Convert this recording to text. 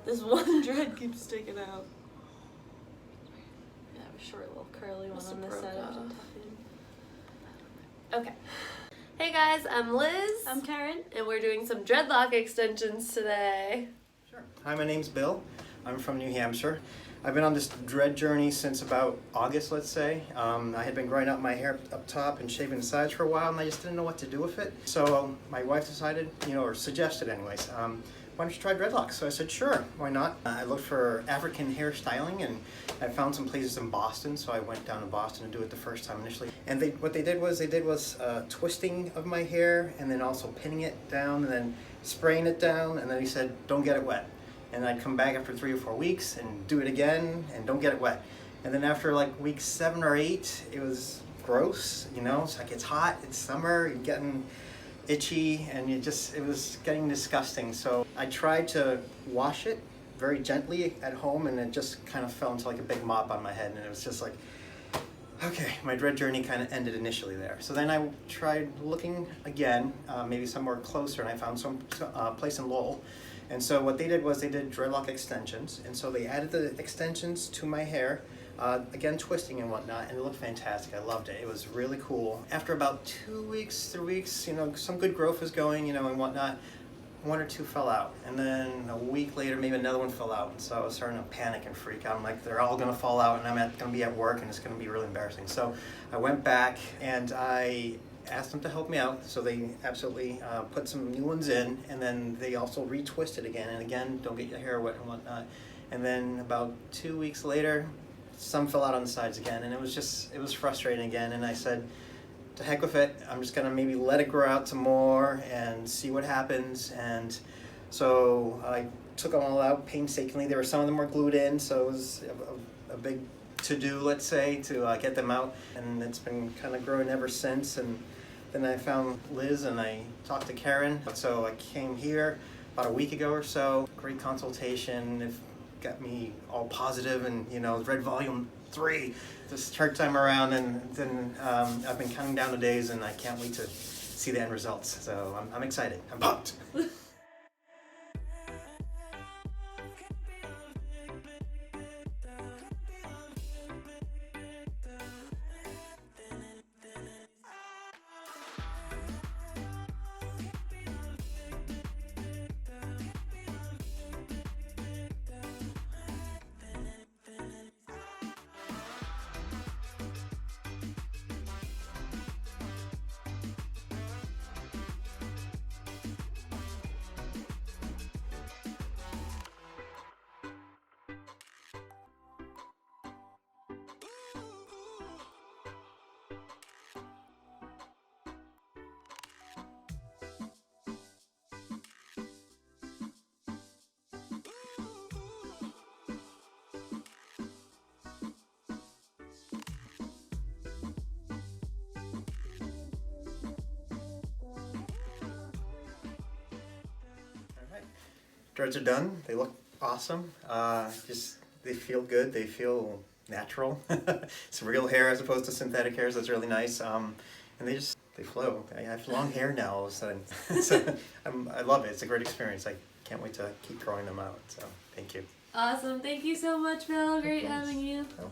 This one dread keeps sticking out. I have a short little curly one Must on have this broke side. I have to off. tuck in. Okay. Hey guys, I'm Liz. I'm Karen. And we're doing some dreadlock extensions today. Sure. Hi, my name's Bill. I'm from New Hampshire. I've been on this dread journey since about August, let's say. I had been growing out my hair up top and shaving the sides for a while, and I just didn't know what to do with it. So my wife decided, or suggested anyways, why don't you try dreadlocks? So I said, sure, why not? I looked for African hairstyling, and I found some places in Boston, so I went down to Boston to do it the first time initially. And what they did was twisting of my hair, and then also pinning it down, and then spraying it down, and then he said, don't get it wet. And I'd come back after 3 or 4 weeks and do it again, and don't get it wet. And then after like week 7 or 8, it was gross, it's like it's hot, it's summer, you're getting itchy, and it was getting disgusting. So I tried to wash it very gently at home, and it just kind of fell into like a big mop on my head, and it was just like, okay, my dread journey kind of ended initially there. So then I tried looking again, maybe somewhere closer, and I found some place in Lowell. And so what they did was they did dreadlock extensions, and so they added the extensions to my hair, again twisting and whatnot, and it looked fantastic. I loved it. It was really cool. After about 2 weeks, 3 weeks, some good growth was going, and whatnot. 1 or 2 fell out, and then a week later, maybe another one fell out. And so I was starting to panic and freak out. I'm like, they're all gonna fall out, and I'm gonna be at work, and it's gonna be really embarrassing. So I went back and I asked them to help me out, so they absolutely put some new ones in, and then they also retwisted again, and again, don't get your hair wet and whatnot. And then about 2 weeks later, some fell out on the sides again, and it was frustrating again, and I said, to heck with it, I'm just gonna maybe let it grow out some more and see what happens. And so I took them all out painstakingly. Some of them were glued in, so it was a big to-do, let's say, to get them out, and it's been kind of growing ever since. And then I found Liz and I talked to Kerin, so I came here about a week ago or so. Great consultation, it got me all positive, and Dread Volume 3 this third time around, and then I've been counting down the days, and I can't wait to see the end results. So I'm excited, I'm pumped. Dreads are done. They look awesome. They feel good. They feel natural. It's real hair as opposed to synthetic hair, so it's really nice. And they flow. I have long hair now all of a sudden. So I love it. It's a great experience. I can't wait to keep growing them out. So thank you. Awesome. Thank you so much, Bill. Great having you. Oh.